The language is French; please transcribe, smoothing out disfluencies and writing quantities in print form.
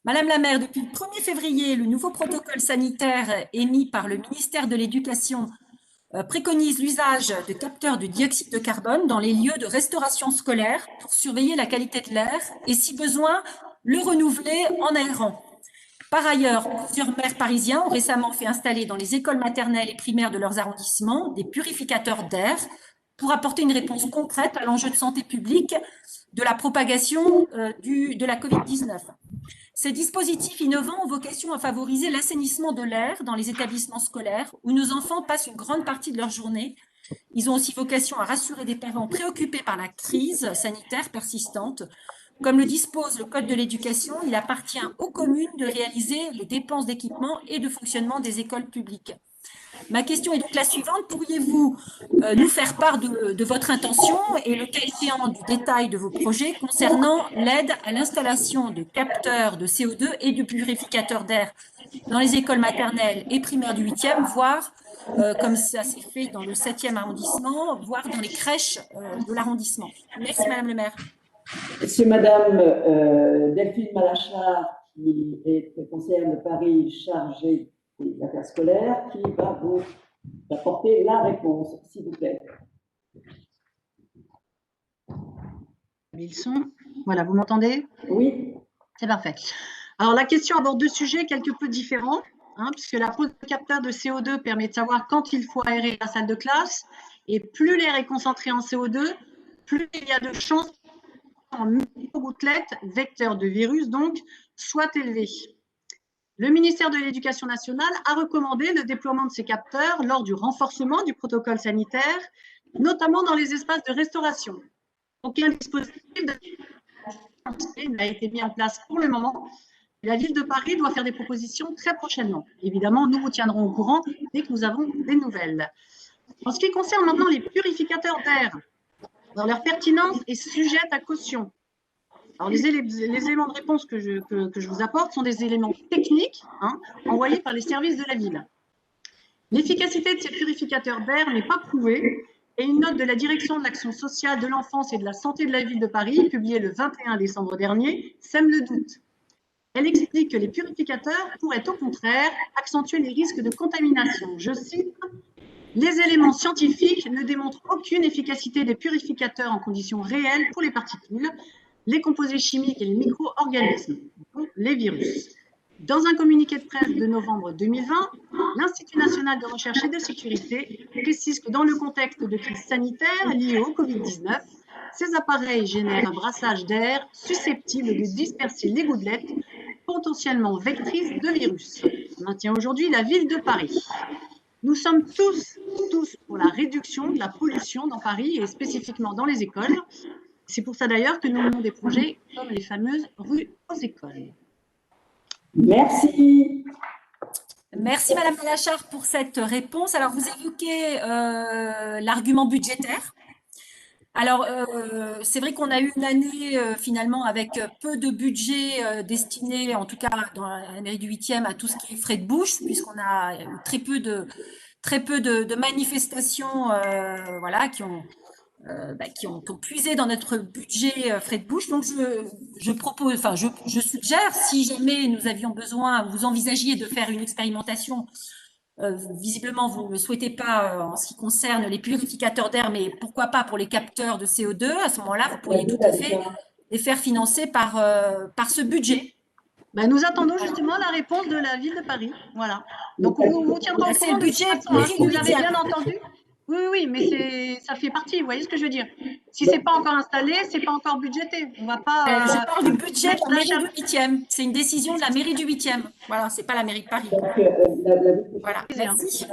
Madame la maire, depuis le 1er février, le nouveau protocole sanitaire émis par le ministère de l'Éducation préconise l'usage de capteurs de dioxyde de carbone dans les lieux de restauration scolaire pour surveiller la qualité de l'air et, si besoin, le renouveler en aérant. Par ailleurs, plusieurs maires parisiens ont récemment fait installer dans les écoles maternelles et primaires de leurs arrondissements des purificateurs d'air pour apporter une réponse concrète à l'enjeu de santé publique de la propagation de la Covid-19. Ces dispositifs innovants ont vocation à favoriser l'assainissement de l'air dans les établissements scolaires où nos enfants passent une grande partie de leur journée. Ils ont aussi vocation à rassurer des parents préoccupés par la crise sanitaire persistante. Comme le dispose le Code de l'éducation, il appartient aux communes de réaliser les dépenses d'équipement et de fonctionnement des écoles publiques. Ma question est donc la suivante. Pourriez-vous nous faire part de votre intention et le cas échéant du détail de vos projets concernant l'aide à l'installation de capteurs de CO2 et de purificateurs d'air dans les écoles maternelles et primaires du 8e, voire, comme ça s'est fait dans le 7e arrondissement, voire dans les crèches de l'arrondissement. Merci Madame le maire. C'est Madame Delphine Malachard, qui est conseillère de Paris chargée des affaires scolaires, qui va vous apporter la réponse, s'il vous plaît. Ils sont. Voilà, vous m'entendez? Oui. C'est parfait. Alors, la question aborde deux sujets quelque peu différents, puisque la pose de capteur de CO2 permet de savoir quand il faut aérer la salle de classe, et plus l'air est concentré en CO2, plus il y a de chances en microgouttelettes, vecteurs de virus, donc, soit élevé. Le ministère de l'Éducation nationale a recommandé le déploiement de ces capteurs lors du renforcement du protocole sanitaire, notamment dans les espaces de restauration. Aucun dispositif n'a été mis en place pour le moment. La ville de Paris doit faire des propositions très prochainement. Évidemment, nous vous tiendrons au courant dès que nous avons des nouvelles. En ce qui concerne maintenant les purificateurs d'air, leur pertinence est sujette à caution. Alors, les éléments de réponse que je vous apporte sont des éléments techniques envoyés par les services de la ville. L'efficacité de ces purificateurs d'air n'est pas prouvée et une note de la Direction de l'action sociale de l'enfance et de la santé de la ville de Paris, publiée le 21 décembre dernier, sème le doute. Elle explique que les purificateurs pourraient au contraire accentuer les risques de contamination. Je cite, « Les éléments scientifiques ne démontrent aucune efficacité des purificateurs en conditions réelles pour les particules, les composés chimiques et les micro-organismes, les virus. » Dans un communiqué de presse de novembre 2020, l'Institut national de recherche et de sécurité précise que dans le contexte de crise sanitaire liée au Covid-19, ces appareils génèrent un brassage d'air susceptible de disperser les gouttelettes potentiellement vectrices de virus. Maintient aujourd'hui la ville de Paris. Nous sommes tous pour la réduction de la pollution dans Paris et spécifiquement dans les écoles. C'est pour ça d'ailleurs que nous menons des projets comme les fameuses rues aux écoles. Merci. Merci Madame Malachard pour cette réponse. Alors, vous évoquez l'argument budgétaire. Alors, c'est vrai qu'on a eu une année finalement avec peu de budget destiné, en tout cas dans la mairie du 8e, à tout ce qui est frais de bouche, puisqu'on a eu très peu de manifestations voilà, qui ont puisé dans notre budget frais de bouche. Donc, je propose, enfin, je suggère, si jamais nous avions besoin, vous envisagiez de faire une expérimentation, visiblement, vous ne le souhaitez pas en ce qui concerne les purificateurs d'air, mais pourquoi pas pour les capteurs de CO2, à ce moment-là, vous pourriez tout à fait les faire financer par ce budget. Ben, nous attendons justement la réponse de la ville de Paris. Voilà. Donc, on vous tiendra au courant. C'est le budget, vous l'avez bien entendu. Oui, mais ça fait partie, vous voyez ce que je veux dire. Si ce n'est pas encore installé, ce n'est pas encore budgété. On va pas. Je parle du budget de la mairie du 8e. C'est une décision de la mairie du 8e. Voilà, ce n'est pas la mairie de Paris. Donc, Voilà, merci.